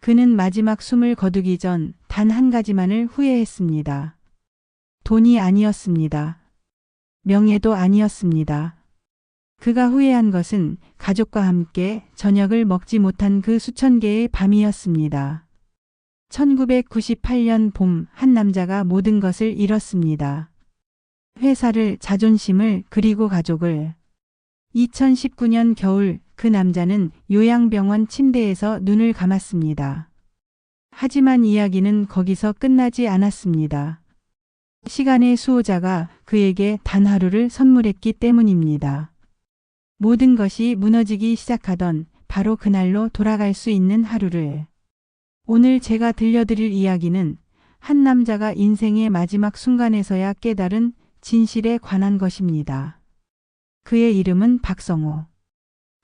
그는 마지막 숨을 거두기 전 단 한 가지만을 후회했습니다. 돈이 아니었습니다. 명예도 아니었습니다. 그가 후회한 것은 가족과 함께 저녁을 먹지 못한 그 수천 개의 밤이었습니다. 1998년 봄 한 남자가 모든 것을 잃었습니다. 회사를, 자존심을, 그리고 가족을. 2019년 겨울 그 남자는 요양병원 침대에서 눈을 감았습니다. 하지만 이야기는 거기서 끝나지 않았습니다. 시간의 수호자가 그에게 단 하루를 선물했기 때문입니다. 모든 것이 무너지기 시작하던 바로 그날로 돌아갈 수 있는 하루를. 오늘 제가 들려드릴 이야기는 한 남자가 인생의 마지막 순간에서야 깨달은 진실에 관한 것입니다. 그의 이름은 박성호.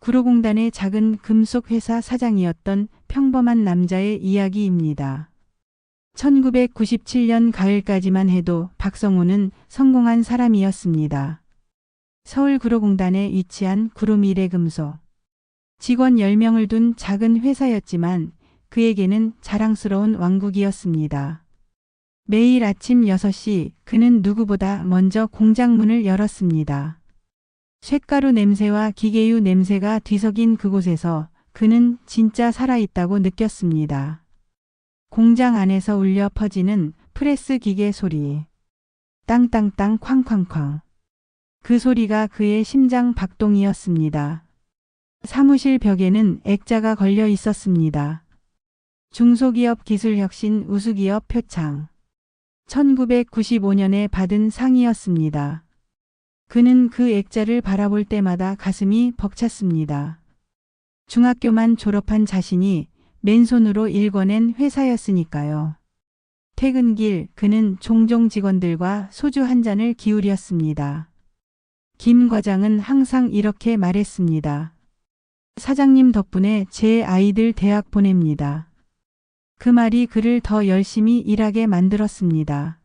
구로공단의 작은 금속회사 사장이었던 평범한 남자의 이야기입니다. 1997년 가을까지만 해도 박성호는 성공한 사람이었습니다. 서울 구로공단에 위치한 구로미래금속. 직원 10명을 둔 작은 회사였지만 그에게는 자랑스러운 왕국이었습니다. 매일 아침 6시 그는 누구보다 먼저 공장 문을 열었습니다. 쇳가루 냄새와 기계유 냄새가 뒤섞인 그곳에서 그는 진짜 살아있다고 느꼈습니다. 공장 안에서 울려 퍼지는 프레스 기계 소리. 땅땅땅 쾅쾅쾅. 그 소리가 그의 심장 박동이었습니다. 사무실 벽에는 액자가 걸려 있었습니다. 중소기업 기술혁신 우수기업 표창. 1995년에 받은 상이었습니다. 그는 그 액자를 바라볼 때마다 가슴이 벅찼습니다. 중학교만 졸업한 자신이 맨손으로 일궈낸 회사였으니까요. 퇴근길 그는 종종 직원들과 소주 한 잔을 기울였습니다. 김 과장은 항상 이렇게 말했습니다. 사장님 덕분에 제 아이들 대학 보냅니다. 그 말이 그를 더 열심히 일하게 만들었습니다.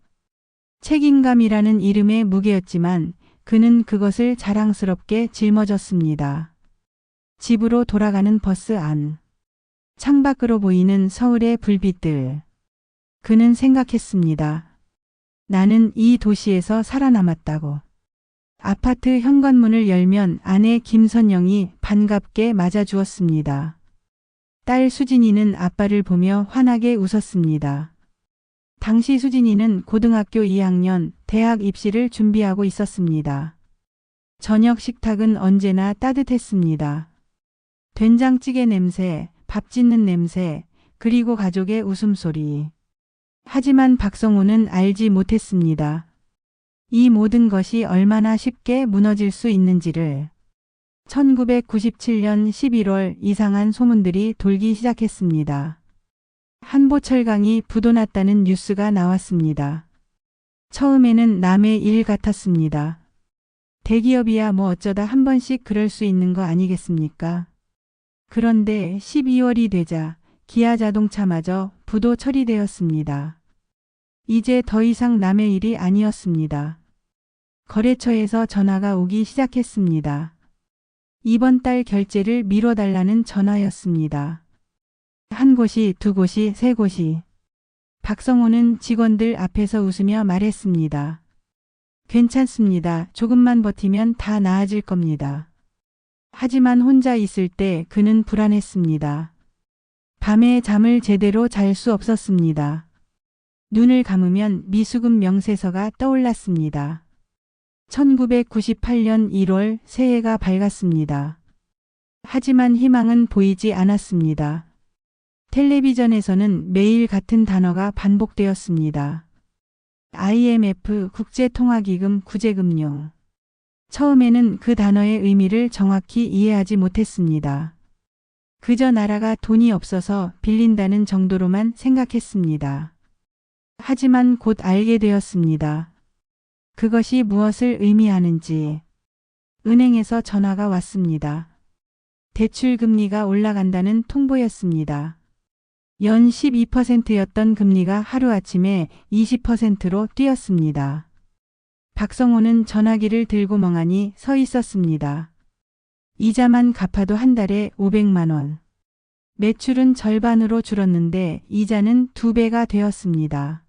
책임감이라는 이름의 무게였지만 그는 그것을 자랑스럽게 짊어졌습니다. 집으로 돌아가는 버스 안. 창밖으로 보이는 서울의 불빛들. 그는 생각했습니다. 나는 이 도시에서 살아남았다고. 아파트 현관문을 열면 아내 김선영이 반갑게 맞아주었습니다. 딸 수진이는 아빠를 보며 환하게 웃었습니다. 당시 수진이는 고등학교 2학년 대학 입시를 준비하고 있었습니다. 저녁 식탁은 언제나 따뜻했습니다. 된장찌개 냄새, 밥 짓는 냄새, 그리고 가족의 웃음소리. 하지만 박성호는 알지 못했습니다. 이 모든 것이 얼마나 쉽게 무너질 수 있는지를. 1997년 11월 이상한 소문들이 돌기 시작했습니다. 한보철강이 부도났다는 뉴스가 나왔습니다. 처음에는 남의 일 같았습니다. 대기업이야 뭐 어쩌다 한 번씩 그럴 수 있는 거 아니겠습니까? 그런데 12월이 되자 기아자동차마저 부도 처리되었습니다. 이제 더 이상 남의 일이 아니었습니다. 거래처에서 전화가 오기 시작했습니다. 이번 달 결제를 미뤄달라는 전화였습니다. 한 곳이, 두 곳이, 세 곳이. 박성호는 직원들 앞에서 웃으며 말했습니다. 괜찮습니다. 조금만 버티면 다 나아질 겁니다. 하지만 혼자 있을 때 그는 불안했습니다. 밤에 잠을 제대로 잘 수 없었습니다. 눈을 감으면 미수금 명세서가 떠올랐습니다. 1998년 1월 새해가 밝았습니다. 하지만 희망은 보이지 않았습니다. 텔레비전에서는 매일 같은 단어가 반복되었습니다. IMF 국제통화기금 구제금융. 처음에는 그 단어의 의미를 정확히 이해하지 못했습니다. 그저 나라가 돈이 없어서 빌린다는 정도로만 생각했습니다. 하지만 곧 알게 되었습니다. 그것이 무엇을 의미하는지. 은행에서 전화가 왔습니다. 대출 금리가 올라간다는 통보였습니다. 연 12%였던 금리가 하루아침에 20%로 뛰었습니다. 박성호는 전화기를 들고 멍하니 서 있었습니다. 이자만 갚아도 한 달에 500만 원. 매출은 절반으로 줄었는데 이자는 2배가 되었습니다.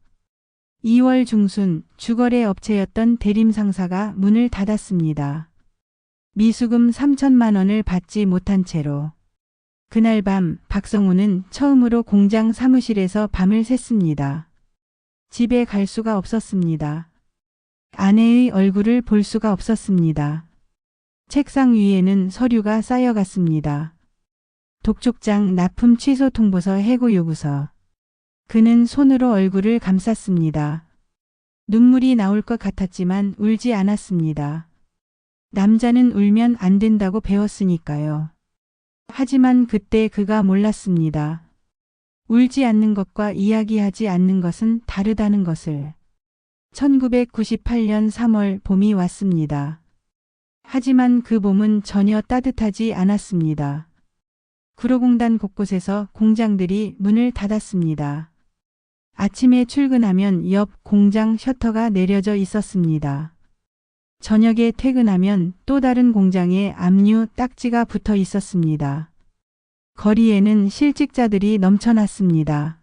2월 중순 주거래 업체였던 대림 상사가 문을 닫았습니다. 미수금 3천만 원을 받지 못한 채로. 그날 밤 박성우는 처음으로 공장 사무실에서 밤을 샜습니다. 집에 갈 수가 없었습니다. 아내의 얼굴을 볼 수가 없었습니다. 책상 위에는 서류가 쌓여갔습니다. 독촉장 납품 취소 통보서 해고 요구서. 그는 손으로 얼굴을 감쌌습니다. 눈물이 나올 것 같았지만 울지 않았습니다. 남자는 울면 안 된다고 배웠으니까요. 하지만 그때 그가 몰랐습니다. 울지 않는 것과 이야기하지 않는 것은 다르다는 것을. 1998년 3월 봄이 왔습니다. 하지만 그 봄은 전혀 따뜻하지 않았습니다. 구로공단 곳곳에서 공장들이 문을 닫았습니다. 아침에 출근하면 옆 공장 셔터가 내려져 있었습니다. 저녁에 퇴근하면 또 다른 공장에 압류 딱지가 붙어 있었습니다. 거리에는 실직자들이 넘쳐났습니다.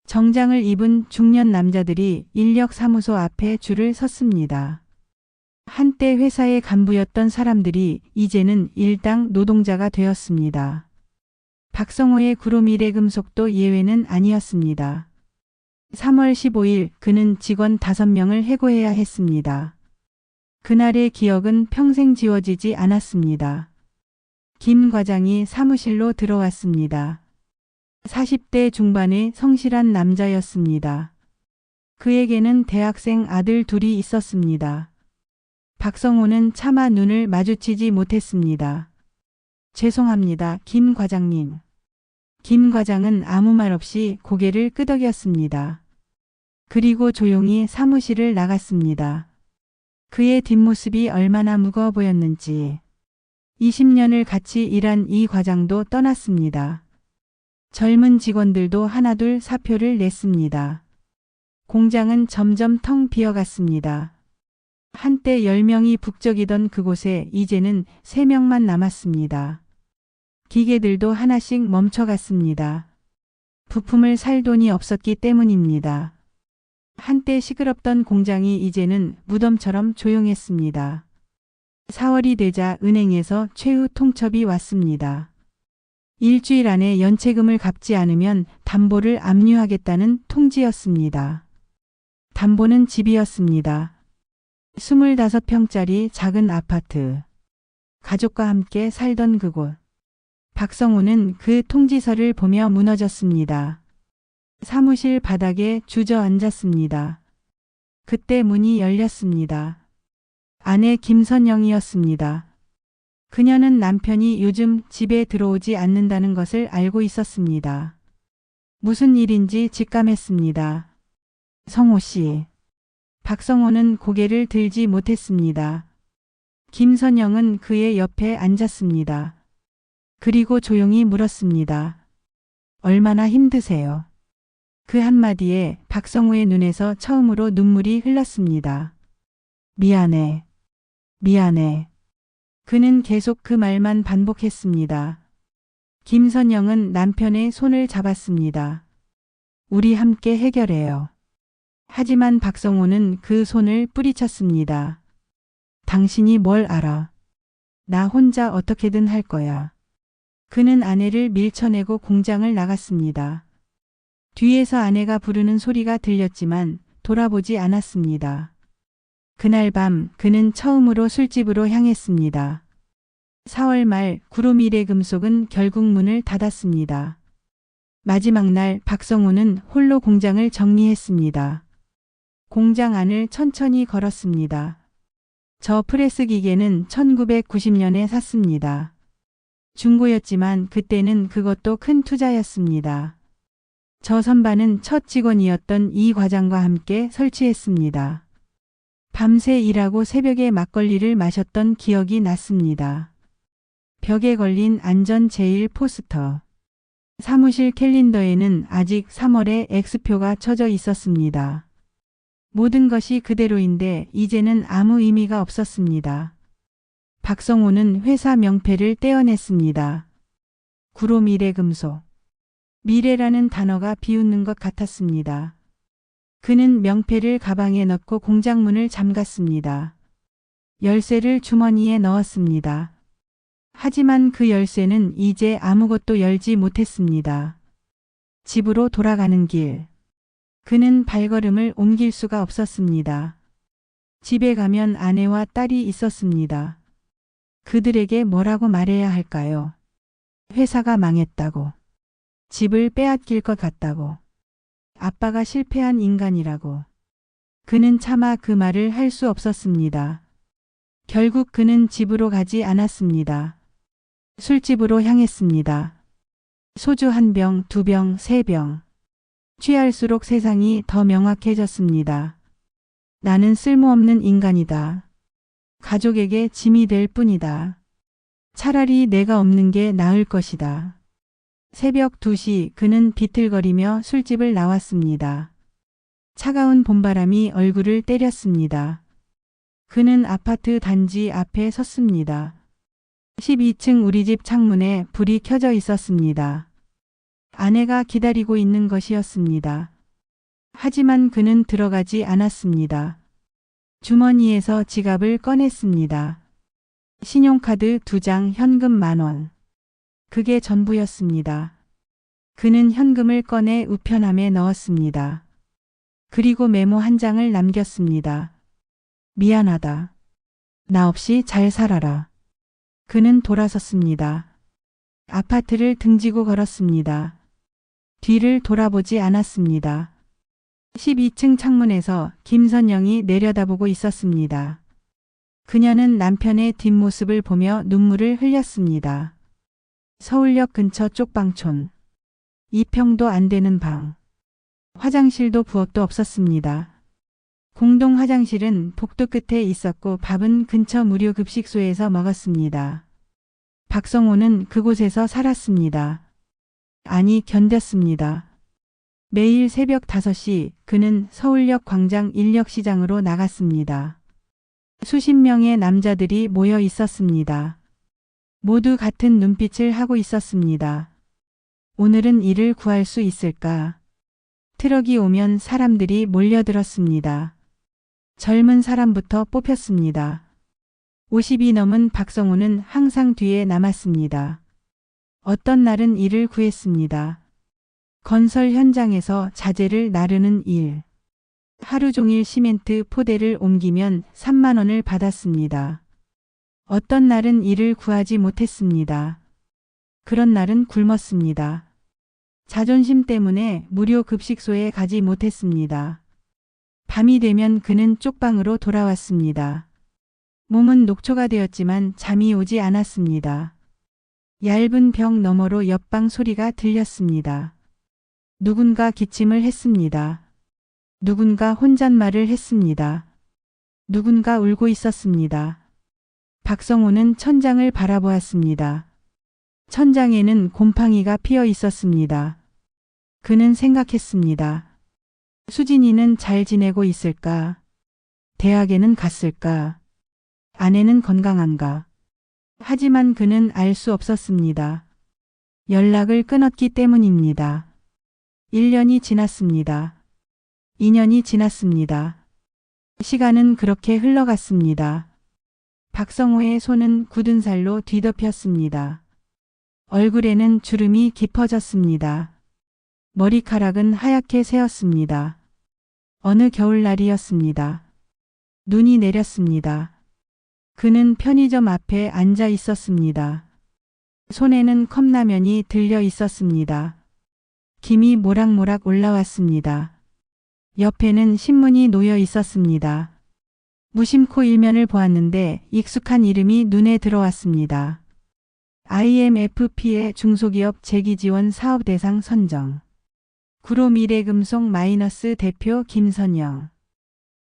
정장을 입은 중년 남자들이 인력사무소 앞에 줄을 섰습니다. 한때 회사의 간부였던 사람들이 이제는 일당 노동자가 되었습니다. 박성호의 구로미래금속도 예외는 아니었습니다. 3월 15일 그는 직원 5명을 해고해야 했습니다. 그날의 기억은 평생 지워지지 않았습니다. 김 과장이 사무실로 들어왔습니다. 40대 중반의 성실한 남자였습니다. 그에게는 대학생 아들 둘이 있었습니다. 박성호는 차마 눈을 마주치지 못했습니다. 죄송합니다, 김 과장님. 김 과장은 아무 말 없이 고개를 끄덕였습니다. 그리고 조용히 사무실을 나갔습니다. 그의 뒷모습이 얼마나 무거워 보였는지. 20년을 같이 일한 이 과장도 떠났습니다. 젊은 직원들도 하나둘 사표를 냈습니다. 공장은 점점 텅 비어갔습니다. 한때 10명이 북적이던 그곳에 이제는 3명만 남았습니다. 기계들도 하나씩 멈춰갔습니다. 부품을 살 돈이 없었기 때문입니다. 한때 시끄럽던 공장이 이제는 무덤처럼 조용했습니다. 4월이 되자 은행에서 최후 통첩이 왔습니다. 일주일 안에 연체금을 갚지 않으면 담보를 압류하겠다는 통지였습니다. 담보는 집이었습니다. 25평짜리 작은 아파트. 가족과 함께 살던 그곳. 박성우는 그 통지서를 보며 무너졌습니다. 사무실 바닥에 주저앉았습니다. 그때 문이 열렸습니다. 아내 김선영이었습니다. 그녀는 남편이 요즘 집에 들어오지 않는다는 것을 알고 있었습니다. 무슨 일인지 직감했습니다. 성호 씨. 박성호는 고개를 들지 못했습니다. 김선영은 그의 옆에 앉았습니다. 그리고 조용히 물었습니다. 얼마나 힘드세요? 그 한마디에 박성호의 눈에서 처음으로 눈물이 흘렀습니다. 미안해. 미안해. 그는 계속 그 말만 반복했습니다. 김선영은 남편의 손을 잡았습니다. 우리 함께 해결해요. 하지만 박성호는 그 손을 뿌리쳤습니다. 당신이 뭘 알아? 나 혼자 어떻게든 할 거야. 그는 아내를 밀쳐내고 공장을 나갔습니다. 뒤에서 아내가 부르는 소리가 들렸지만 돌아보지 않았습니다. 그날 밤 그는 처음으로 술집으로 향했습니다. 4월 말 구로미래금속은 결국 문을 닫았습니다. 마지막 날 박성우는 홀로 공장을 정리했습니다. 공장 안을 천천히 걸었습니다. 저 프레스 기계는 1990년에 샀습니다. 중고였지만 그때는 그것도 큰 투자였습니다. 저 선반은 첫 직원이었던 이 과장과 함께 설치했습니다. 밤새 일하고 새벽에 막걸리를 마셨던 기억이 났습니다. 벽에 걸린 안전 제일 포스터. 사무실 캘린더에는 아직 3월의 X표가 쳐져 있었습니다. 모든 것이 그대로인데 이제는 아무 의미가 없었습니다. 박성호는 회사 명패를 떼어냈습니다. 구로미래금속. 미래라는 단어가 비웃는 것 같았습니다. 그는 명패를 가방에 넣고 공장문을 잠갔습니다. 열쇠를 주머니에 넣었습니다. 하지만 그 열쇠는 이제 아무것도 열지 못했습니다. 집으로 돌아가는 길. 그는 발걸음을 옮길 수가 없었습니다. 집에 가면 아내와 딸이 있었습니다. 그들에게 뭐라고 말해야 할까요? 회사가 망했다고. 집을 빼앗길 것 같다고. 아빠가 실패한 인간이라고. 그는 차마 그 말을 할 수 없었습니다. 결국 그는 집으로 가지 않았습니다. 술집으로 향했습니다. 소주 1병, 2병, 3병. 취할수록 세상이 더 명확해졌습니다. 나는 쓸모없는 인간이다. 가족에게 짐이 될 뿐이다. 차라리 내가 없는 게 나을 것이다. 새벽 2시 그는 비틀거리며 술집을 나왔습니다. 차가운 봄바람이 얼굴을 때렸습니다. 그는 아파트 단지 앞에 섰습니다. 12층 우리 집 창문에 불이 켜져 있었습니다. 아내가 기다리고 있는 것이었습니다. 하지만 그는 들어가지 않았습니다. 주머니에서 지갑을 꺼냈습니다. 신용카드 2장, 현금 10,000원. 그게 전부였습니다. 그는 현금을 꺼내 우편함에 넣었습니다. 그리고 메모 1장을 남겼습니다. 미안하다. 나 없이 잘 살아라. 그는 돌아섰습니다. 아파트를 등지고 걸었습니다. 뒤를 돌아보지 않았습니다. 12층 창문에서 김선영이 내려다보고 있었습니다. 그녀는 남편의 뒷모습을 보며 눈물을 흘렸습니다. 서울역 근처 쪽방촌. 2평도 안 되는 방. 화장실도 부엌도 없었습니다. 공동 화장실은 복도 끝에 있었고 밥은 근처 무료 급식소에서 먹었습니다. 박성호는 그곳에서 살았습니다. 아니, 견뎠습니다. 매일 새벽 5시 그는 서울역 광장 인력시장으로 나갔습니다. 수십 명의 남자들이 모여 있었습니다. 모두 같은 눈빛을 하고 있었습니다. 오늘은 일을 구할 수 있을까? 트럭이 오면 사람들이 몰려들었습니다. 젊은 사람부터 뽑혔습니다. 50이 넘은 박성호는 항상 뒤에 남았습니다. 어떤 날은 일을 구했습니다. 건설 현장에서 자재를 나르는 일. 하루 종일 시멘트 포대를 옮기면 3만 원을 받았습니다. 어떤 날은 일을 구하지 못했습니다. 그런 날은 굶었습니다. 자존심 때문에 무료 급식소에 가지 못했습니다. 밤이 되면 그는 쪽방으로 돌아왔습니다. 몸은 녹초가 되었지만 잠이 오지 않았습니다. 얇은 벽 너머로 옆방 소리가 들렸습니다. 누군가 기침을 했습니다. 누군가 혼잣말을 했습니다. 누군가 울고 있었습니다. 박성호는 천장을 바라보았습니다. 천장에는 곰팡이가 피어 있었습니다. 그는 생각했습니다. 수진이는 잘 지내고 있을까? 대학에는 갔을까? 아내는 건강한가? 하지만 그는 알 수 없었습니다. 연락을 끊었기 때문입니다. 1년이 지났습니다. 2년이 지났습니다. 시간은 그렇게 흘러갔습니다. 박성호의 손은 굳은 살로 뒤덮였습니다. 얼굴에는 주름이 깊어졌습니다. 머리카락은 하얗게 새었습니다. 어느 겨울날이었습니다. 눈이 내렸습니다. 그는 편의점 앞에 앉아 있었습니다. 손에는 컵라면이 들려 있었습니다. 김이 모락모락 올라왔습니다. 옆에는 신문이 놓여 있었습니다. 무심코 일면을 보았는데 익숙한 이름이 눈에 들어왔습니다. IMFP의 중소기업 재기지원 사업 대상 선정. 구로미래금속 마이너스 대표 김선영.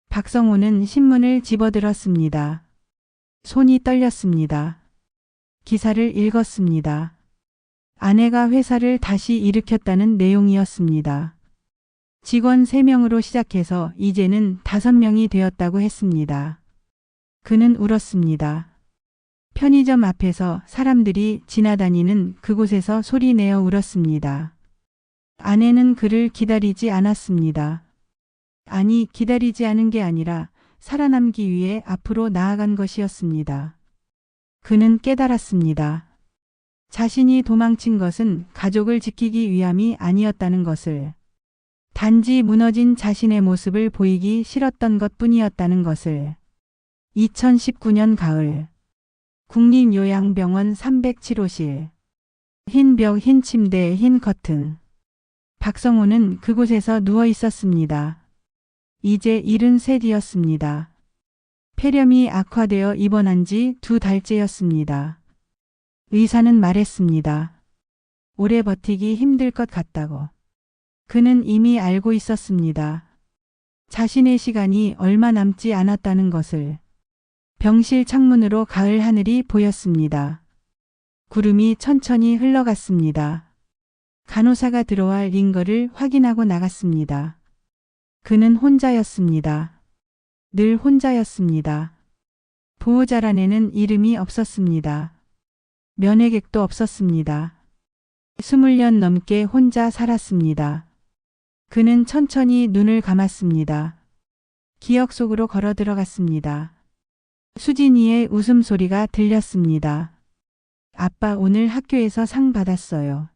박성호는 신문을 집어들었습니다. 손이 떨렸습니다. 기사를 읽었습니다. 아내가 회사를 다시 일으켰다는 내용이었습니다. 직원 3명으로 시작해서 이제는 5명이 되었다고 했습니다. 그는 울었습니다. 편의점 앞에서 사람들이 지나다니는 그곳에서 소리내어 울었습니다. 아내는 그를 기다리지 않았습니다. 아니, 기다리지 않은 게 아니라 살아남기 위해 앞으로 나아간 것이었습니다. 그는 깨달았습니다. 자신이 도망친 것은 가족을 지키기 위함이 아니었다는 것을. 단지 무너진 자신의 모습을 보이기 싫었던 것뿐이었다는 것을. 2019년 가을. 국립요양병원 307호실. 흰 벽, 흰 침대, 흰 커튼. 박성호는 그곳에서 누워 있었습니다. 이제 73이었습니다. 폐렴이 악화되어 입원한 지 2달째였습니다. 의사는 말했습니다. 오래 버티기 힘들 것 같다고. 그는 이미 알고 있었습니다. 자신의 시간이 얼마 남지 않았다는 것을. 병실 창문으로 가을 하늘이 보였습니다. 구름이 천천히 흘러갔습니다. 간호사가 들어와 링거를 확인하고 나갔습니다. 그는 혼자였습니다. 늘 혼자였습니다. 보호자란에는 이름이 없었습니다. 면회객도 없었습니다. 20년 넘게 혼자 살았습니다. 그는 천천히 눈을 감았습니다. 기억 속으로 걸어 들어갔습니다. 수진이의 웃음소리가 들렸습니다. 아빠 오늘 학교에서 상 받았어요.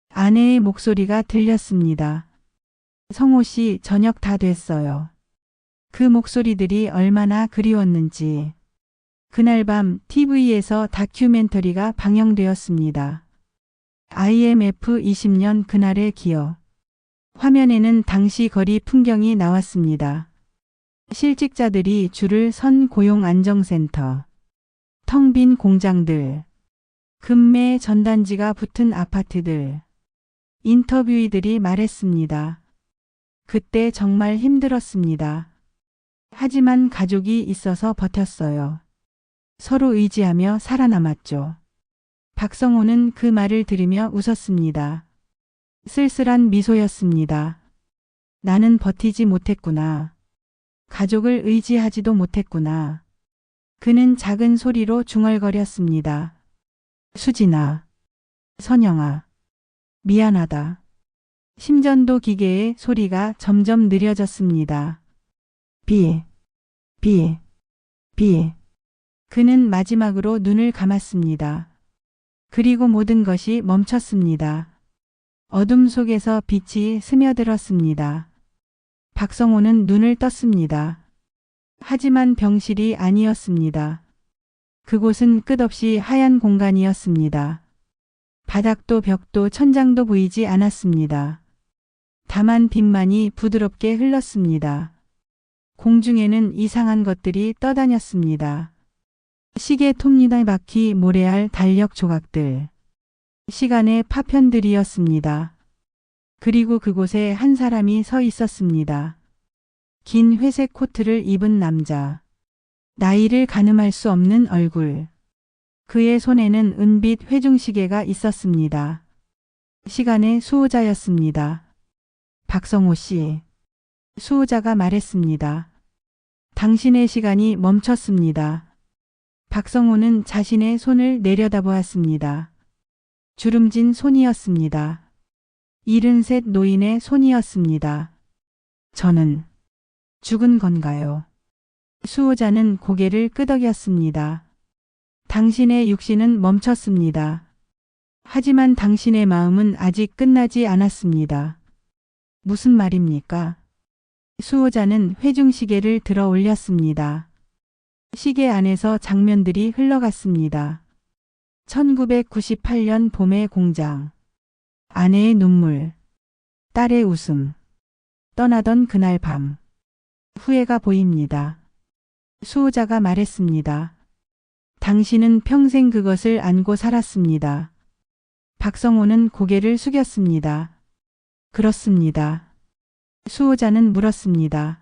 아내의 목소리가 들렸습니다. 성호 씨 저녁 다 됐어요. 그 목소리들이 얼마나 그리웠는지. 그날 밤 TV에서 다큐멘터리가 방영되었습니다. IMF 20년 그날의 기억. 화면에는 당시 거리 풍경이 나왔습니다. 실직자들이 줄을 선 고용안정센터. 텅 빈 공장들. 금매 전단지가 붙은 아파트들. 인터뷰이들이 말했습니다. 그때 정말 힘들었습니다. 하지만 가족이 있어서 버텼어요. 서로 의지하며 살아남았죠. 박성호는 그 말을 들으며 웃었습니다. 쓸쓸한 미소였습니다. 나는 버티지 못했구나. 가족을 의지하지도 못했구나. 그는 작은 소리로 중얼거렸습니다. 수진아, 선영아, 미안하다. 심전도 기계의 소리가 점점 느려졌습니다. 비. 그는 마지막으로 눈을 감았습니다. 그리고 모든 것이 멈췄습니다. 어둠 속에서 빛이 스며들었습니다. 박성호는 눈을 떴습니다. 하지만 병실이 아니었습니다. 그곳은 끝없이 하얀 공간이었습니다. 바닥도 벽도 천장도 보이지 않았습니다. 다만 빛만이 부드럽게 흘렀습니다. 공중에는 이상한 것들이 떠다녔습니다. 시계 톱니에 바퀴 모래알 달력 조각들. 시간의 파편들이었습니다. 그리고 그곳에 한 사람이 서 있었습니다. 긴 회색 코트를 입은 남자. 나이를 가늠할 수 없는 얼굴. 그의 손에는 은빛 회중시계가 있었습니다. 시간의 수호자였습니다. 박성호 씨. 수호자가 말했습니다. 당신의 시간이 멈췄습니다. 박성호는 자신의 손을 내려다보았습니다. 주름진 손이었습니다. 73 노인의 손이었습니다. 저는 죽은 건가요? 수호자는 고개를 끄덕였습니다. 당신의 육신은 멈췄습니다. 하지만 당신의 마음은 아직 끝나지 않았습니다. 무슨 말입니까? 수호자는 회중시계를 들어 올렸습니다. 시계 안에서 장면들이 흘러갔습니다. 1998년 봄의 공장. 아내의 눈물. 딸의 웃음. 떠나던 그날 밤. 후회가 보입니다. 수호자가 말했습니다. 당신은 평생 그것을 안고 살았습니다. 박성호는 고개를 숙였습니다. 그렇습니다. 수호자는 물었습니다.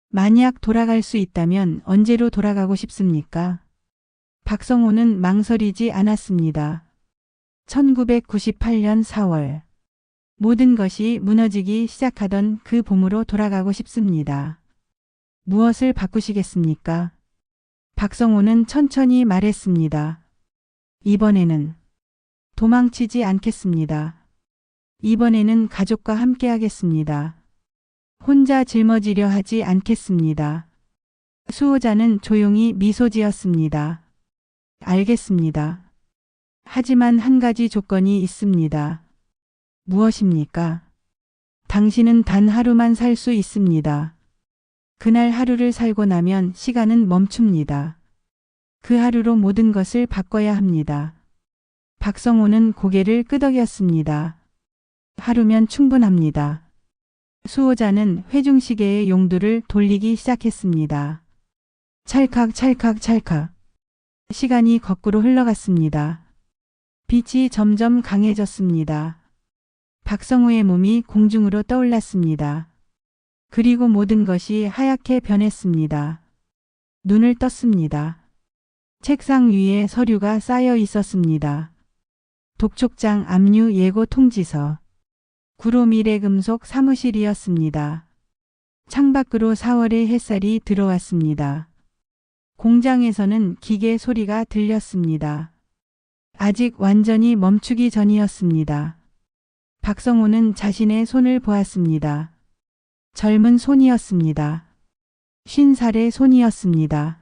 만약 돌아갈 수 있다면 언제로 돌아가고 싶습니까? 박성호는 망설이지 않았습니다. 1998년 4월. 모든 것이 무너지기 시작하던 그 봄으로 돌아가고 싶습니다. 무엇을 바꾸시겠습니까? 박성호는 천천히 말했습니다. 이번에는 도망치지 않겠습니다. 이번에는 가족과 함께 하겠습니다. 혼자 짊어지려 하지 않겠습니다. 수호자는 조용히 미소 지었습니다. 알겠습니다. 하지만 한 가지 조건이 있습니다. 무엇입니까? 당신은 단 하루만 살 수 있습니다. 그날 하루를 살고 나면 시간은 멈춥니다. 그 하루로 모든 것을 바꿔야 합니다. 박성호는 고개를 끄덕였습니다. 하루면 충분합니다. 수호자는 회중시계의 용두를 돌리기 시작했습니다. 찰칵 찰칵 찰칵. 시간이 거꾸로 흘러갔습니다. 빛이 점점 강해졌습니다. 박성호의 몸이 공중으로 떠올랐습니다. 그리고 모든 것이 하얗게 변했습니다. 눈을 떴습니다. 책상 위에 서류가 쌓여 있었습니다. 독촉장 압류 예고 통지서. 구로미래금속 사무실이었습니다. 창밖으로 4월의 햇살이 들어왔습니다. 공장에서는 기계 소리가 들렸습니다. 아직 완전히 멈추기 전이었습니다. 박성호는 자신의 손을 보았습니다. 젊은 손이었습니다. 50살의 손이었습니다.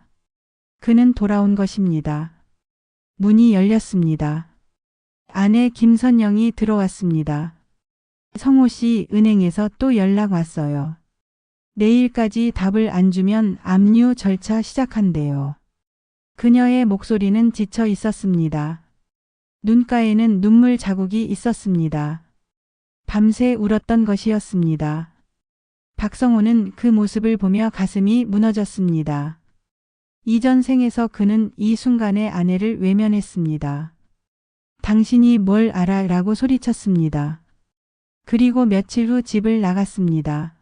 그는 돌아온 것입니다. 문이 열렸습니다. 안에 김선영이 들어왔습니다. 성호 씨, 은행에서 또 연락 왔어요. 내일까지 답을 안 주면 압류 절차 시작한대요. 그녀의 목소리는 지쳐 있었습니다. 눈가에는 눈물 자국이 있었습니다. 밤새 울었던 것이었습니다. 박성호는 그 모습을 보며 가슴이 무너졌습니다. 이전 생에서 그는 이 순간에 아내를 외면했습니다. 당신이 뭘 알아? 라고 소리쳤습니다. 그리고 며칠 후 집을 나갔습니다.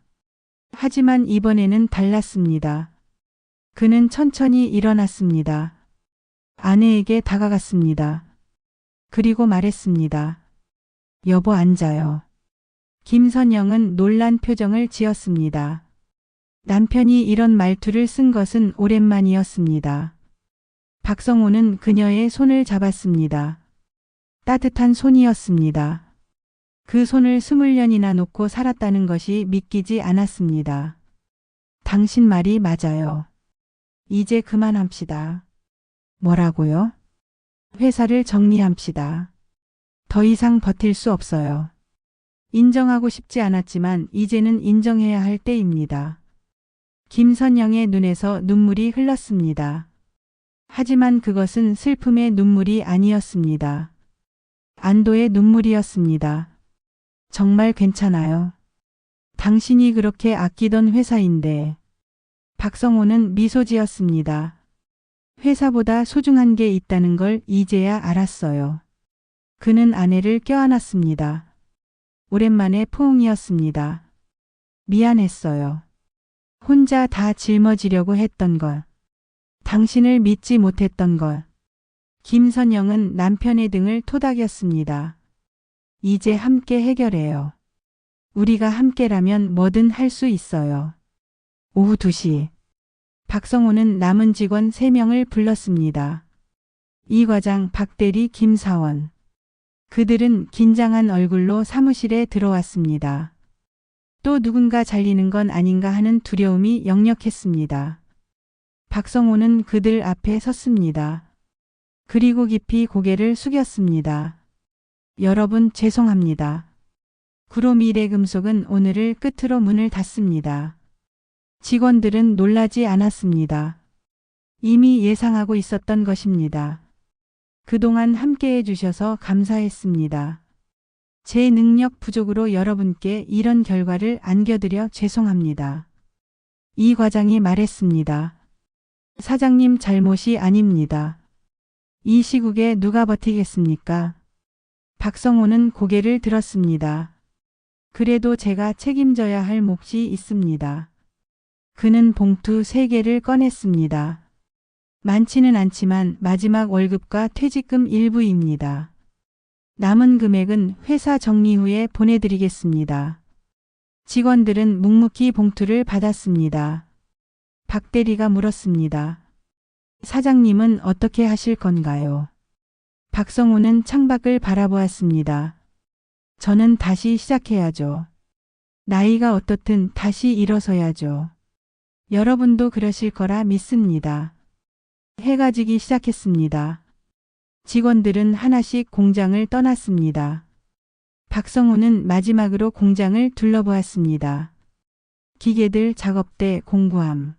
하지만 이번에는 달랐습니다. 그는 천천히 일어났습니다. 아내에게 다가갔습니다. 그리고 말했습니다. 여보, 앉아요. 김선영은 놀란 표정을 지었습니다. 남편이 이런 말투를 쓴 것은 오랜만이었습니다. 박성호는 그녀의 손을 잡았습니다. 따뜻한 손이었습니다. 그 손을 20년이나 놓고 살았다는 것이 믿기지 않았습니다. 당신 말이 맞아요. 이제 그만합시다. 뭐라고요? 회사를 정리합시다. 더 이상 버틸 수 없어요. 인정하고 싶지 않았지만 이제는 인정해야 할 때입니다. 김선영의 눈에서 눈물이 흘렀습니다. 하지만 그것은 슬픔의 눈물이 아니었습니다. 안도의 눈물이었습니다. 정말 괜찮아요. 당신이 그렇게 아끼던 회사인데. 박성호는 미소 지었습니다. 회사보다 소중한 게 있다는 걸 이제야 알았어요. 그는 아내를 껴안았습니다. 오랜만에 포옹이었습니다. 미안했어요. 혼자 다 짊어지려고 했던 것. 당신을 믿지 못했던 것. 김선영은 남편의 등을 토닥였습니다. 이제 함께 해결해요. 우리가 함께라면 뭐든 할 수 있어요. 오후 2시. 박성호는 남은 직원 3명을 불렀습니다. 이 과장, 박대리, 김사원. 그들은 긴장한 얼굴로 사무실에 들어왔습니다. 또 누군가 잘리는 건 아닌가 하는 두려움이 역력했습니다. 박성호는 그들 앞에 섰습니다. 그리고 깊이 고개를 숙였습니다. 여러분, 죄송합니다. 구로미래금속은 오늘을 끝으로 문을 닫습니다. 직원들은 놀라지 않았습니다. 이미 예상하고 있었던 것입니다. 그동안 함께해 주셔서 감사했습니다. 제 능력 부족으로 여러분께 이런 결과를 안겨드려 죄송합니다. 이 과장이 말했습니다. 사장님 잘못이 아닙니다. 이 시국에 누가 버티겠습니까? 박성호는 고개를 들었습니다. 그래도 제가 책임져야 할 몫이 있습니다. 그는 봉투 3개를 꺼냈습니다. 많지는 않지만 마지막 월급과 퇴직금 일부입니다. 남은 금액은 회사 정리 후에 보내드리겠습니다. 직원들은 묵묵히 봉투를 받았습니다. 박 대리가 물었습니다. 사장님은 어떻게 하실 건가요? 박성호는 창밖을 바라보았습니다. 저는 다시 시작해야죠. 나이가 어떻든 다시 일어서야죠. 여러분도 그러실 거라 믿습니다. 해가 지기 시작했습니다. 직원들은 하나씩 공장을 떠났습니다. 박성호는 마지막으로 공장을 둘러보았습니다. 기계들, 작업대, 공구함.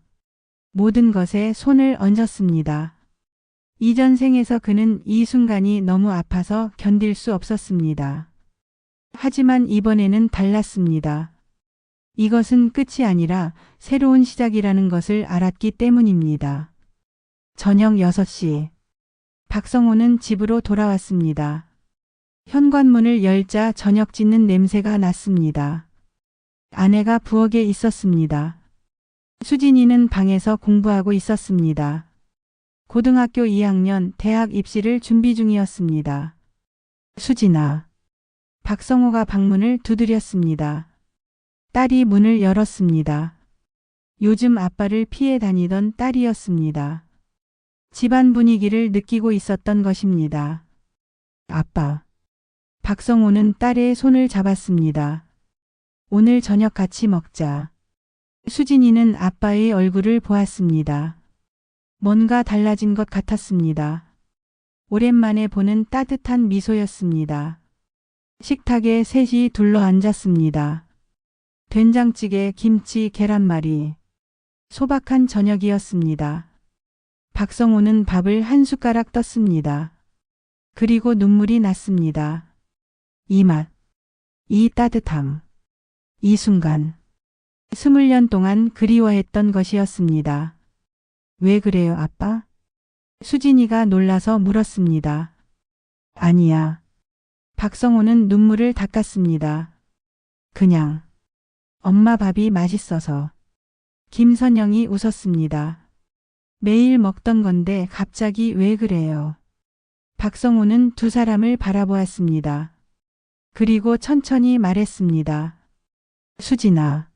모든 것에 손을 얹었습니다. 이전 생에서 그는 이 순간이 너무 아파서 견딜 수 없었습니다. 하지만 이번에는 달랐습니다. 이것은 끝이 아니라 새로운 시작이라는 것을 알았기 때문입니다. 저녁 6시. 박성호는 집으로 돌아왔습니다. 현관문을 열자 저녁 짓는 냄새가 났습니다. 아내가 부엌에 있었습니다. 수진이는 방에서 공부하고 있었습니다. 고등학교 2학년 대학 입시를 준비 중이었습니다. 수진아. 박성호가 방문을 두드렸습니다. 딸이 문을 열었습니다. 요즘 아빠를 피해 다니던 딸이었습니다. 집안 분위기를 느끼고 있었던 것입니다. 아빠. 박성호는 딸의 손을 잡았습니다. 오늘 저녁 같이 먹자. 수진이는 아빠의 얼굴을 보았습니다. 뭔가 달라진 것 같았습니다. 오랜만에 보는 따뜻한 미소였습니다. 식탁에 셋이 둘러앉았습니다. 된장찌개, 김치, 계란말이. 소박한 저녁이었습니다. 박성호는 밥을 한 숟가락 떴습니다. 그리고 눈물이 났습니다. 이 맛, 이 따뜻함, 이 순간. 20년 동안 그리워했던 것이었습니다. 왜 그래요, 아빠? 수진이가 놀라서 물었습니다. 아니야. 박성호는 눈물을 닦았습니다. 그냥 엄마 밥이 맛있어서. 김선영이 웃었습니다. 매일 먹던 건데 갑자기 왜 그래요? 박성호는 두 사람을 바라보았습니다. 그리고 천천히 말했습니다. 수진아,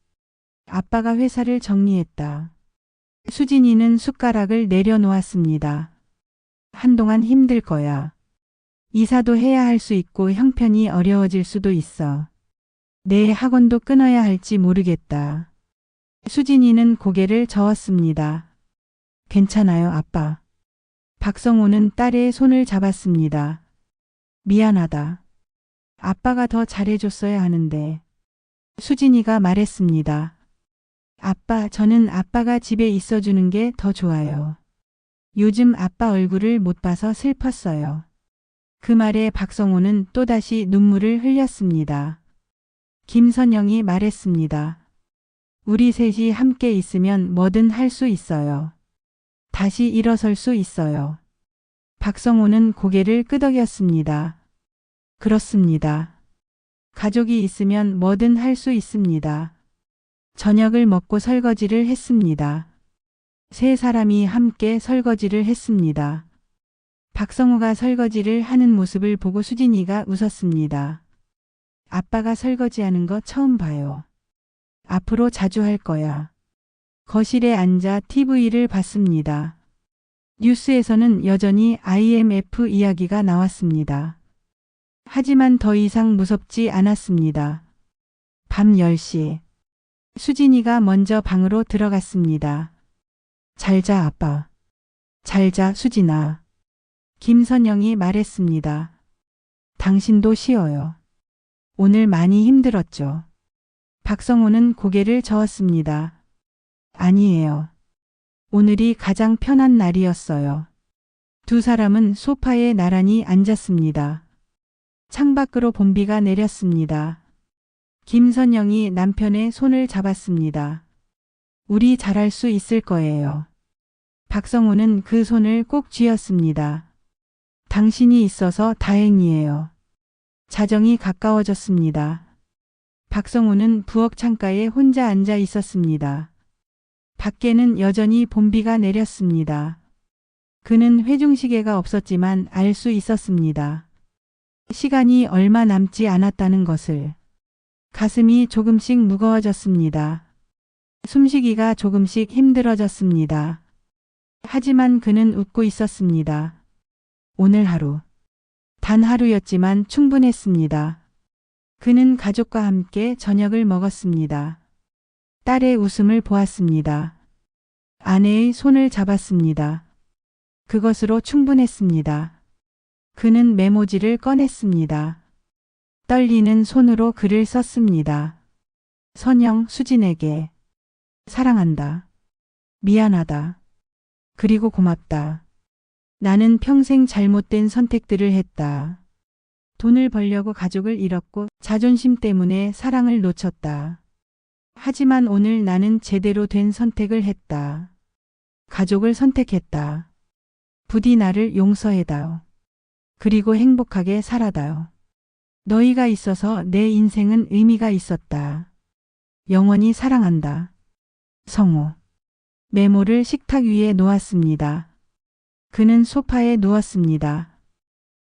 아빠가 회사를 정리했다. 수진이는 숟가락을 내려놓았습니다. 한동안 힘들 거야. 이사도 해야 할 수 있고 형편이 어려워질 수도 있어. 내 학원도 끊어야 할지 모르겠다. 수진이는 고개를 저었습니다. 괜찮아요, 아빠. 박성호는 딸의 손을 잡았습니다. 미안하다. 아빠가 더 잘해줬어야 하는데. 수진이가 말했습니다. 아빠, 저는 아빠가 집에 있어주는 게 더 좋아요. 요즘 아빠 얼굴을 못 봐서 슬펐어요. 그 말에 박성호는 또다시 눈물을 흘렸습니다. 김선영이 말했습니다. 우리 셋이 함께 있으면 뭐든 할 수 있어요. 다시 일어설 수 있어요. 박성호는 고개를 끄덕였습니다. 그렇습니다. 가족이 있으면 뭐든 할 수 있습니다. 저녁을 먹고 설거지를 했습니다. 세 사람이 함께 설거지를 했습니다. 박성호가 설거지를 하는 모습을 보고 수진이가 웃었습니다. 아빠가 설거지하는 거 처음 봐요. 앞으로 자주 할 거야. 거실에 앉아 TV를 봤습니다. 뉴스에서는 여전히 IMF 이야기가 나왔습니다. 하지만 더 이상 무섭지 않았습니다. 밤 10시. 수진이가 먼저 방으로 들어갔습니다. 잘 자, 아빠. 잘 자, 수진아. 김선영이 말했습니다. 당신도 쉬어요. 오늘 많이 힘들었죠. 박성호는 고개를 저었습니다. 아니에요. 오늘이 가장 편한 날이었어요. 두 사람은 소파에 나란히 앉았습니다. 창밖으로 봄비가 내렸습니다. 김선영이 남편의 손을 잡았습니다. 우리 잘할 수 있을 거예요. 박성호는 그 손을 꼭 쥐었습니다. 당신이 있어서 다행이에요. 자정이 가까워졌습니다. 박성호는 부엌 창가에 혼자 앉아 있었습니다. 밖에는 여전히 봄비가 내렸습니다. 그는 회중시계가 없었지만 알 수 있었습니다. 시간이 얼마 남지 않았다는 것을. 가슴이 조금씩 무거워졌습니다. 숨쉬기가 조금씩 힘들어졌습니다. 하지만 그는 웃고 있었습니다. 오늘 하루. 단 하루였지만 충분했습니다. 그는 가족과 함께 저녁을 먹었습니다. 딸의 웃음을 보았습니다. 아내의 손을 잡았습니다. 그것으로 충분했습니다. 그는 메모지를 꺼냈습니다. 떨리는 손으로 글을 썼습니다. 선영, 수진에게 사랑한다. 미안하다. 그리고 고맙다. 나는 평생 잘못된 선택들을 했다. 돈을 벌려고 가족을 잃었고 자존심 때문에 사랑을 놓쳤다. 하지만 오늘 나는 제대로 된 선택을 했다. 가족을 선택했다. 부디 나를 용서해다오. 그리고 행복하게 살아다오. 너희가 있어서 내 인생은 의미가 있었다. 영원히 사랑한다. 성우. 메모를 식탁 위에 놓았습니다. 그는 소파에 누웠습니다.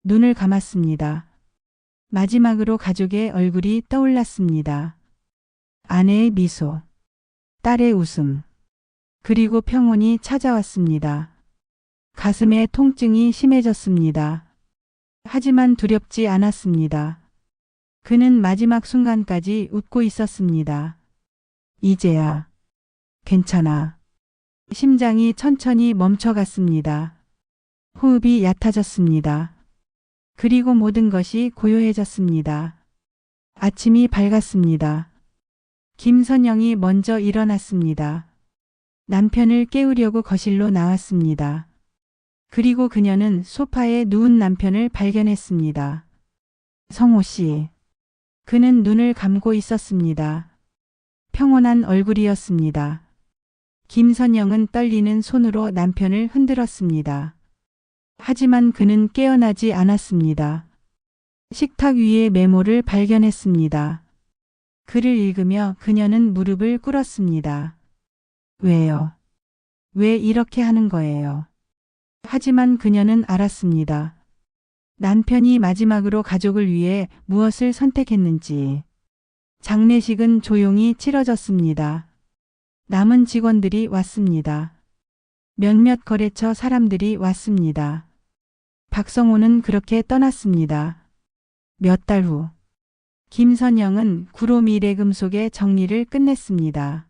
눈을 감았습니다. 마지막으로 가족의 얼굴이 떠올랐습니다. 아내의 미소, 딸의 웃음, 그리고 평온이 찾아왔습니다. 가슴에 통증이 심해졌습니다. 하지만 두렵지 않았습니다. 그는 마지막 순간까지 웃고 있었습니다. 이제야 괜찮아. 심장이 천천히 멈춰갔습니다. 호흡이 얕아졌습니다. 그리고 모든 것이 고요해졌습니다. 아침이 밝았습니다. 김선영이 먼저 일어났습니다. 남편을 깨우려고 거실로 나왔습니다. 그리고 그녀는 소파에 누운 남편을 발견했습니다. 성호 씨. 그는 눈을 감고 있었습니다. 평온한 얼굴이었습니다. 김선영은 떨리는 손으로 남편을 흔들었습니다. 하지만 그는 깨어나지 않았습니다. 식탁 위에 메모를 발견했습니다. 글을 읽으며 그녀는 무릎을 꿇었습니다. 왜요? 왜 이렇게 하는 거예요? 하지만 그녀는 알았습니다. 남편이 마지막으로 가족을 위해 무엇을 선택했는지. 장례식은 조용히 치러졌습니다. 남은 직원들이 왔습니다. 몇몇 거래처 사람들이 왔습니다. 박성호는 그렇게 떠났습니다. 몇 달 후, 김선영은 구로미래금속의 정리를 끝냈습니다.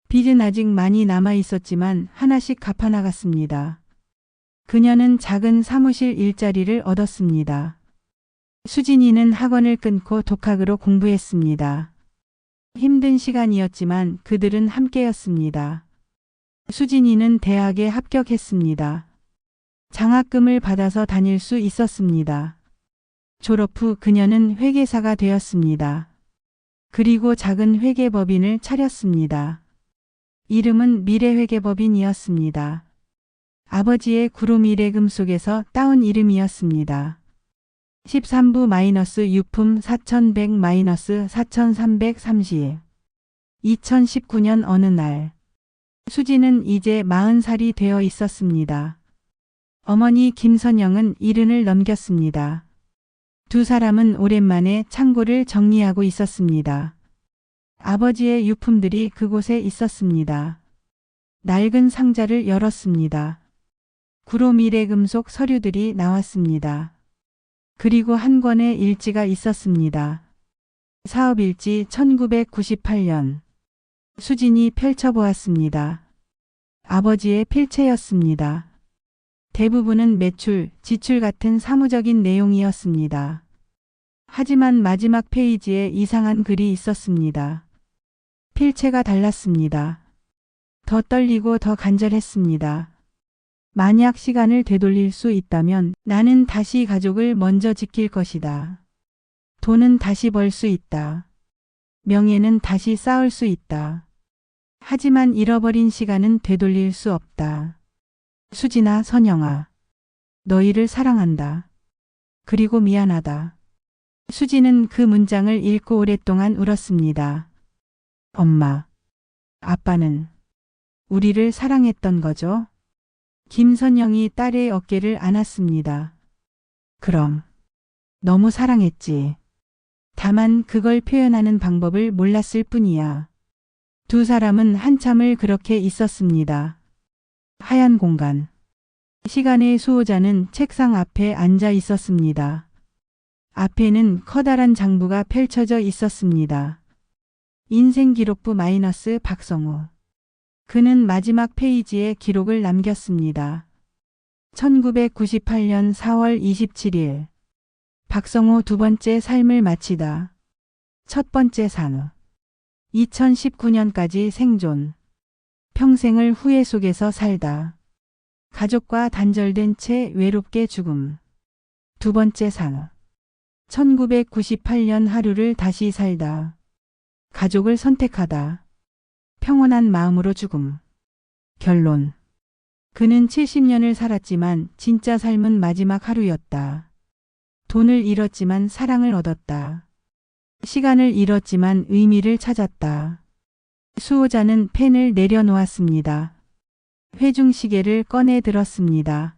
빚은 아직 많이 남아 있었지만 하나씩 갚아나갔습니다. 그녀는 작은 사무실 일자리를 얻었습니다. 수진이는 학원을 끊고 독학으로 공부했습니다. 힘든 시간이었지만 그들은 함께였습니다. 수진이는 대학에 합격했습니다. 장학금을 받아서 다닐 수 있었습니다. 졸업 후 그녀는 회계사가 되었습니다. 그리고 작은 회계법인을 차렸습니다. 이름은 미래회계법인이었습니다. 아버지의 구로미래금속에서 따온 이름이었습니다. 13부 마이너스 유품 4100 마이너스 4330. 2019년 어느 날 수지는 이제 40살이 되어 있었습니다. 어머니 김선영은 70을 넘겼습니다. 두 사람은 오랜만에 창고를 정리하고 있었습니다. 아버지의 유품들이 그곳에 있었습니다. 낡은 상자를 열었습니다. 구로미래금속 서류들이 나왔습니다. 그리고 한 권의 일지가 있었습니다. 사업일지 1998년. 수진이 펼쳐보았습니다. 아버지의 필체였습니다. 대부분은 매출, 지출 같은 사무적인 내용이었습니다. 하지만 마지막 페이지에 이상한 글이 있었습니다. 필체가 달랐습니다. 더 떨리고 더 간절했습니다. 만약 시간을 되돌릴 수 있다면 나는 다시 가족을 먼저 지킬 것이다. 돈은 다시 벌 수 있다. 명예는 다시 쌓을 수 있다. 하지만 잃어버린 시간은 되돌릴 수 없다. 수진아, 선영아. 너희를 사랑한다. 그리고 미안하다. 수진은 그 문장을 읽고 오랫동안 울었습니다. 엄마, 아빠는 우리를 사랑했던 거죠? 김선영이 딸의 어깨를 안았습니다. 그럼. 너무 사랑했지. 다만 그걸 표현하는 방법을 몰랐을 뿐이야. 두 사람은 한참을 그렇게 있었습니다. 하얀 공간. 시간의 수호자는 책상 앞에 앉아 있었습니다. 앞에는 커다란 장부가 펼쳐져 있었습니다. 인생기록부 마이너스 박성호. 그는 마지막 페이지에 기록을 남겼습니다. 1998년 4월 27일. 박성호 두 번째 삶을 마치다. 첫 번째 산후. 2019년까지 생존. 평생을 후회 속에서 살다. 가족과 단절된 채 외롭게 죽음. 두 번째 산후. 1998년 하루를 다시 살다. 가족을 선택하다. 평온한 마음으로 죽음. 결론. 그는 70년을 살았지만 진짜 삶은 마지막 하루였다. 돈을 잃었지만 사랑을 얻었다. 시간을 잃었지만 의미를 찾았다. 수호자는 펜을 내려놓았습니다. 회중 시계를 꺼내 들었습니다.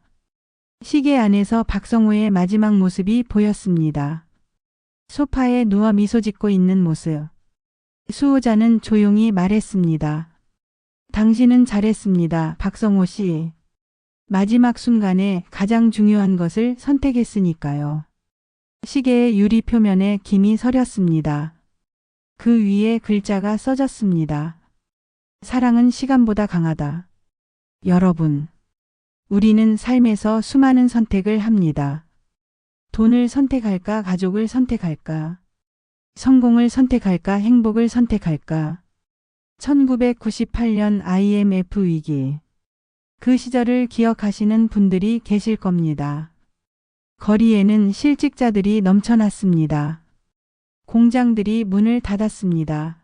시계 안에서 박성호의 마지막 모습이 보였습니다. 소파에 누워 미소 짓고 있는 모습. 수호자는 조용히 말했습니다. 당신은 잘했습니다, 박성호 씨. 마지막 순간에 가장 중요한 것을 선택했으니까요. 시계의 유리 표면에 김이 서렸습니다. 그 위에 글자가 써졌습니다. 사랑은 시간보다 강하다. 여러분, 우리는 삶에서 수많은 선택을 합니다. 돈을 선택할까, 가족을 선택할까? 성공을 선택할까, 행복을 선택할까? 1998년 IMF 위기. 그 시절을 기억하시는 분들이 계실 겁니다. 거리에는 실직자들이 넘쳐났습니다. 공장들이 문을 닫았습니다.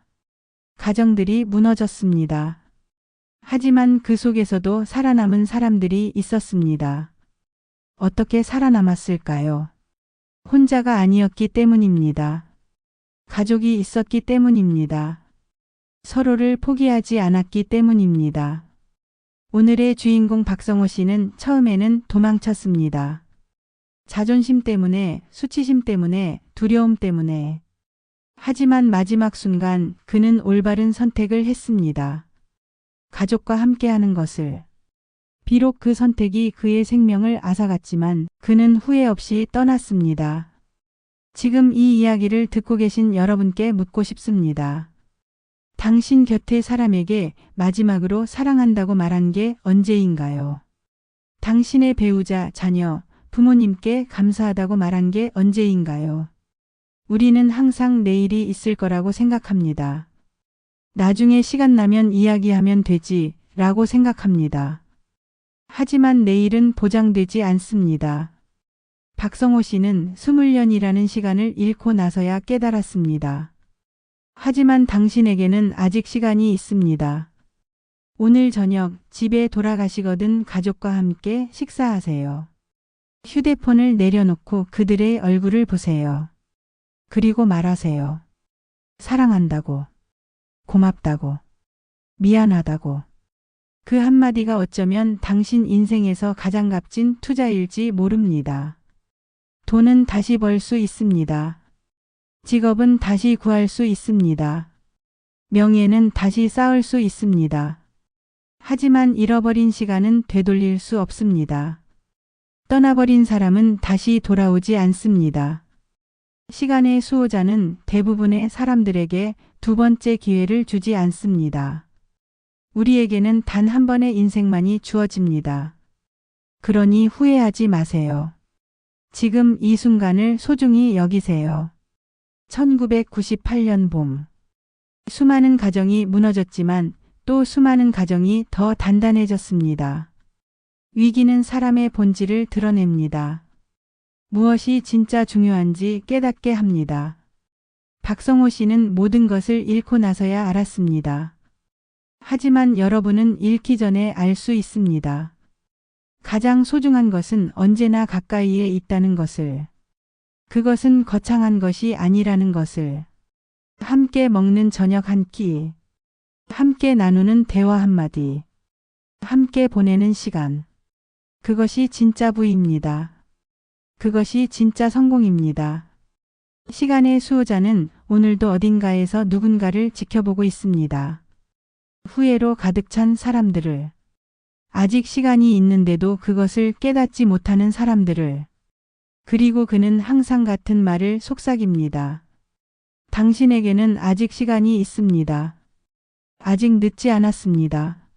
가정들이 무너졌습니다. 하지만 그 속에서도 살아남은 사람들이 있었습니다. 어떻게 살아남았을까요? 혼자가 아니었기 때문입니다. 가족이 있었기 때문입니다. 서로를 포기하지 않았기 때문입니다. 오늘의 주인공 박성호 씨는 처음에는 도망쳤습니다. 자존심 때문에, 수치심 때문에, 두려움 때문에. 하지만 마지막 순간 그는 올바른 선택을 했습니다. 가족과 함께하는 것을. 비록 그 선택이 그의 생명을 앗아갔지만 그는 후회 없이 떠났습니다. 지금 이 이야기를 듣고 계신 여러분께 묻고 싶습니다. 당신 곁의 사람에게 마지막으로 사랑한다고 말한 게 언제인가요? 당신의 배우자, 자녀, 부모님께 감사하다고 말한 게 언제인가요? 우리는 항상 내일이 있을 거라고 생각합니다. 나중에 시간 나면 이야기하면 되지 라고 생각합니다. 하지만 내일은 보장되지 않습니다. 박성호 씨는 20년이라는 시간을 잃고 나서야 깨달았습니다. 하지만 당신에게는 아직 시간이 있습니다. 오늘 저녁 집에 돌아가시거든 가족과 함께 식사하세요. 휴대폰을 내려놓고 그들의 얼굴을 보세요. 그리고 말하세요. 사랑한다고. 고맙다고. 미안하다고. 그 한마디가 어쩌면 당신 인생에서 가장 값진 투자일지 모릅니다. 돈은 다시 벌 수 있습니다. 직업은 다시 구할 수 있습니다. 명예는 다시 쌓을 수 있습니다. 하지만 잃어버린 시간은 되돌릴 수 없습니다. 떠나버린 사람은 다시 돌아오지 않습니다. 시간의 수호자는 대부분의 사람들에게 두 번째 기회를 주지 않습니다. 우리에게는 단 한 번의 인생만이 주어집니다. 그러니 후회하지 마세요. 지금 이 순간을 소중히 여기세요. 1998년 봄. 수많은 가정이 무너졌지만 또 수많은 가정이 더 단단해졌습니다. 위기는 사람의 본질을 드러냅니다. 무엇이 진짜 중요한지 깨닫게 합니다. 박성호 씨는 모든 것을 잃고 나서야 알았습니다. 하지만 여러분은 잃기 전에 알 수 있습니다. 가장 소중한 것은 언제나 가까이에 있다는 것을. 그것은 거창한 것이 아니라는 것을. 함께 먹는 저녁 한 끼. 함께 나누는 대화 한마디. 함께 보내는 시간. 그것이 진짜 부입니다. 그것이 진짜 성공입니다. 시간의 수호자는 오늘도 어딘가에서 누군가를 지켜보고 있습니다. 후회로 가득 찬 사람들을. 아직 시간이 있는데도 그것을 깨닫지 못하는 사람들을. 그리고 그는 항상 같은 말을 속삭입니다. 당신에게는 아직 시간이 있습니다. 아직 늦지 않았습니다.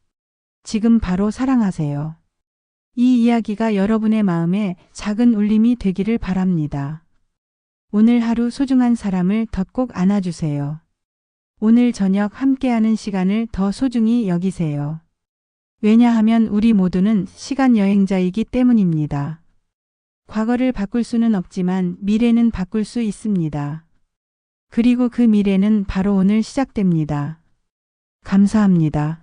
지금 바로 사랑하세요. 이 이야기가 여러분의 마음에 작은 울림이 되기를 바랍니다. 오늘 하루 소중한 사람을 더 꼭 안아주세요. 오늘 저녁 함께하는 시간을 더 소중히 여기세요. 왜냐하면 우리 모두는 시간 여행자이기 때문입니다. 과거를 바꿀 수는 없지만 미래는 바꿀 수 있습니다. 그리고 그 미래는 바로 오늘 시작됩니다. 감사합니다.